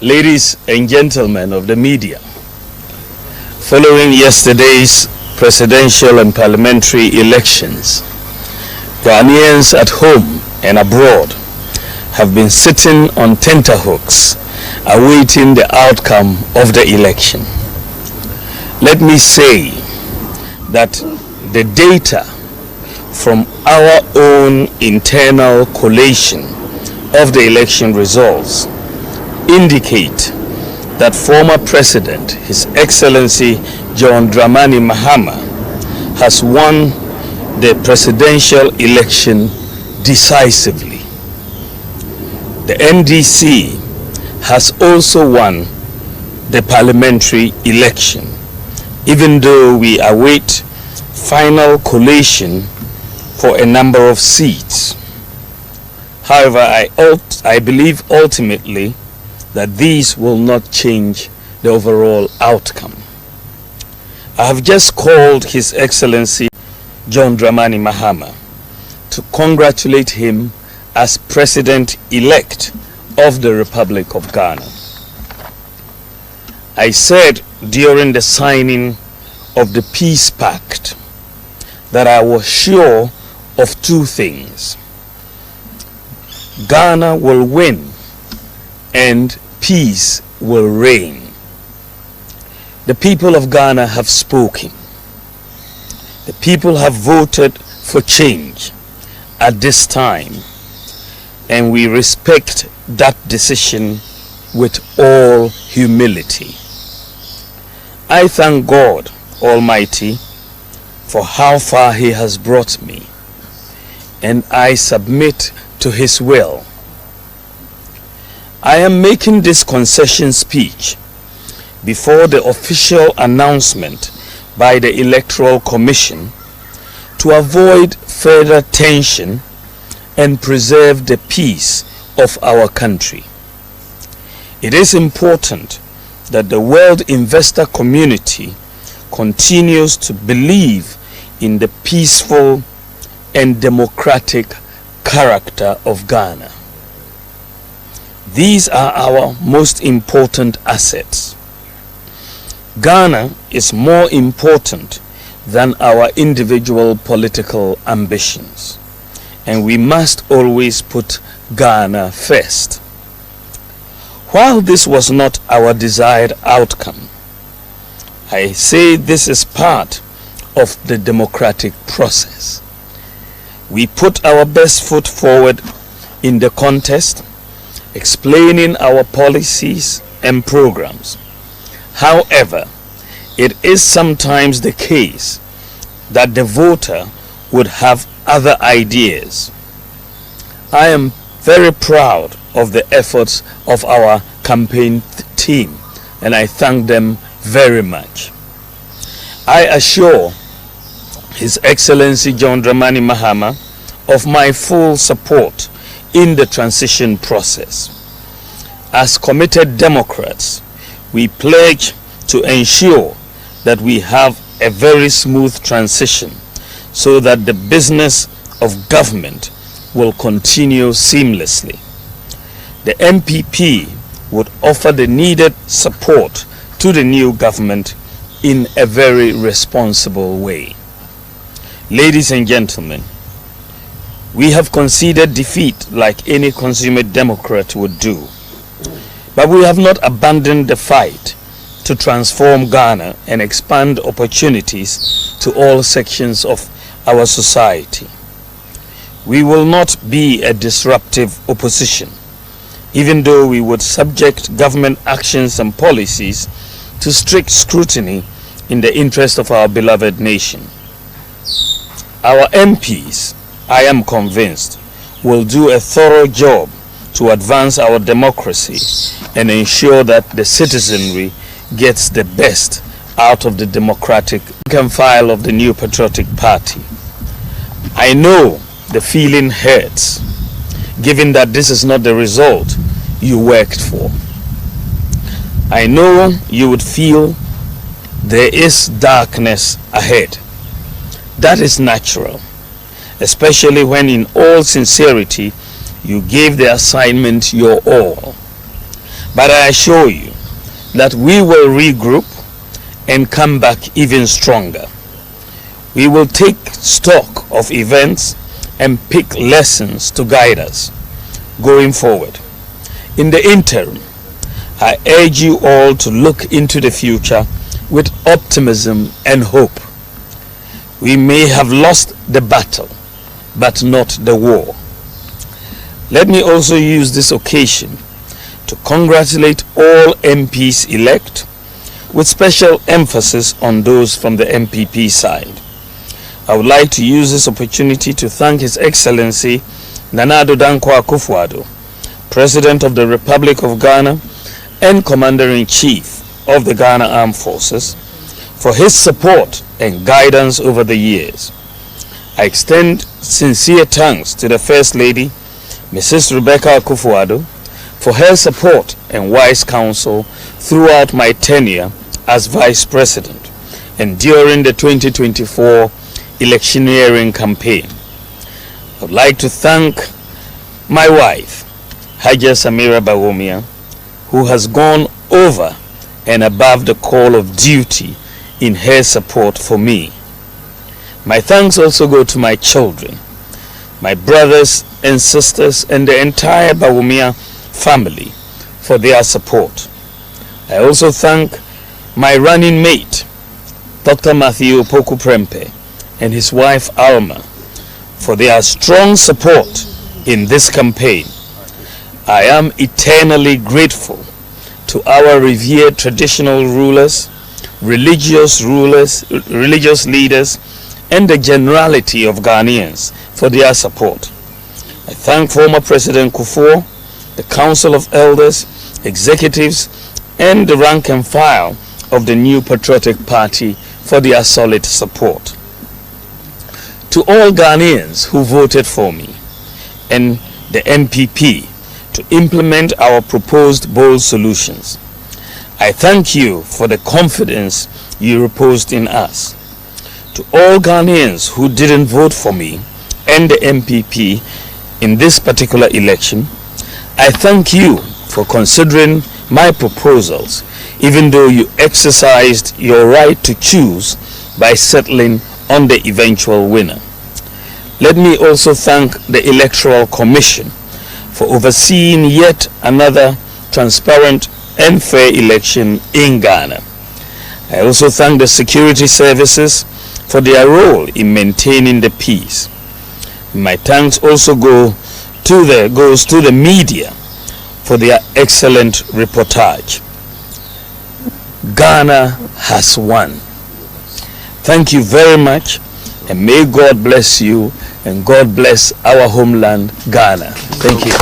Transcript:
Ladies and gentlemen of the media, following yesterday's presidential and parliamentary elections, Ghanaians at home and abroad have been sitting on tenterhooks awaiting the outcome of the election. Let me say that the data from our own internal collation of the election results indicate that former President, His Excellency John Dramani Mahama, has won the presidential election decisively. The NDC has also won the parliamentary election, even though we await final collation for a number of seats. However, I believe ultimately that these will not change the overall outcome. I have just called His Excellency John Dramani Mahama to congratulate him as President-elect of the Republic of Ghana. I said during the signing of the Peace Pact that I was sure of two things: Ghana will win and peace will reign. The people of Ghana have spoken. The people have voted for change at this time, and we respect that decision with all humility. I thank God Almighty for how far He has brought me, and I submit to His will. I am making this concession speech before the official announcement by the Electoral Commission to avoid further tension and preserve the peace of our country. It is important that the world investor community continues to believe in the peaceful and democratic character of Ghana. These are our most important assets. Ghana is more important than our individual political ambitions, and we must always put Ghana first. While this was not our desired outcome, I say this is part of the democratic process. We put our best foot forward in the contest, explaining our policies and programs. However, it is sometimes the case that the voter would have other ideas. I am very proud of the efforts of our campaign team, and I thank them very much. I assure His Excellency John Dramani Mahama of my full support in the transition process. As committed Democrats, we pledge to ensure that we have a very smooth transition so that the business of government will continue seamlessly. The MPP would offer the needed support to the new government in a very responsible way. Ladies and gentlemen, we have conceded defeat like any consummate Democrat would do. But we have not abandoned the fight to transform Ghana and expand opportunities to all sections of our society. We will not be a disruptive opposition, even though we would subject government actions and policies to strict scrutiny in the interest of our beloved nation. Our MPs, I am convinced, will do a thorough job to advance our democracy and ensure that the citizenry gets the best out of the democratic rank and file of the New Patriotic Party. I know the feeling hurts, given that this is not the result you worked for. I know you would feel there is darkness ahead. That is natural, especially when in all sincerity you gave the assignment your all. But I assure you that we will regroup and come back even stronger. We will take stock of events and pick lessons to guide us going forward. In the interim, I urge you all to look into the future with optimism and hope. We may have lost the battle, but not the war. Let me also use this occasion to congratulate all MPs elect, with special emphasis on those from the MPP side. I would like to use this opportunity to thank His Excellency Nana Addo Dankwa Akufo-Addo, President of the Republic of Ghana and Commander-in-Chief of the Ghana Armed Forces, for his support and guidance over the years. I extend sincere thanks to the First Lady, Mrs. Rebecca Akufo-Addo, for her support and wise counsel throughout my tenure as Vice President and during the 2024 electioneering campaign. I would like to thank my wife, Haja Samira BAWUMIA, who has gone over and above the call of duty in her support for me. My thanks also go to my children, my brothers and sisters, and the entire BAWUMIA family for their support. I also thank my running mate, Dr. Matthew Opoku Prempeh, and his wife Alma for their strong support in this campaign. I am eternally grateful to our revered traditional rulers, religious leaders, and the generality of Ghanaians for their support. I thank former President Kufuor, the Council of Elders, executives, and the rank and file of the New Patriotic Party for their solid support. To all Ghanaians who voted for me and the MPP to implement our proposed bold solutions, I thank you for the confidence you reposed in us. To all Ghanaians who didn't vote for me and the MPP in this particular election, I thank you for considering my proposals, even though you exercised your right to choose by settling on the eventual winner. Let me also thank the Electoral Commission for overseeing yet another transparent and fair election in Ghana. I also thank the security services for their role in maintaining the peace. My thanks also goes to the media for their excellent reportage. Ghana has won. Thank you very much, and may God bless you, and God bless our homeland, Ghana. Thank you.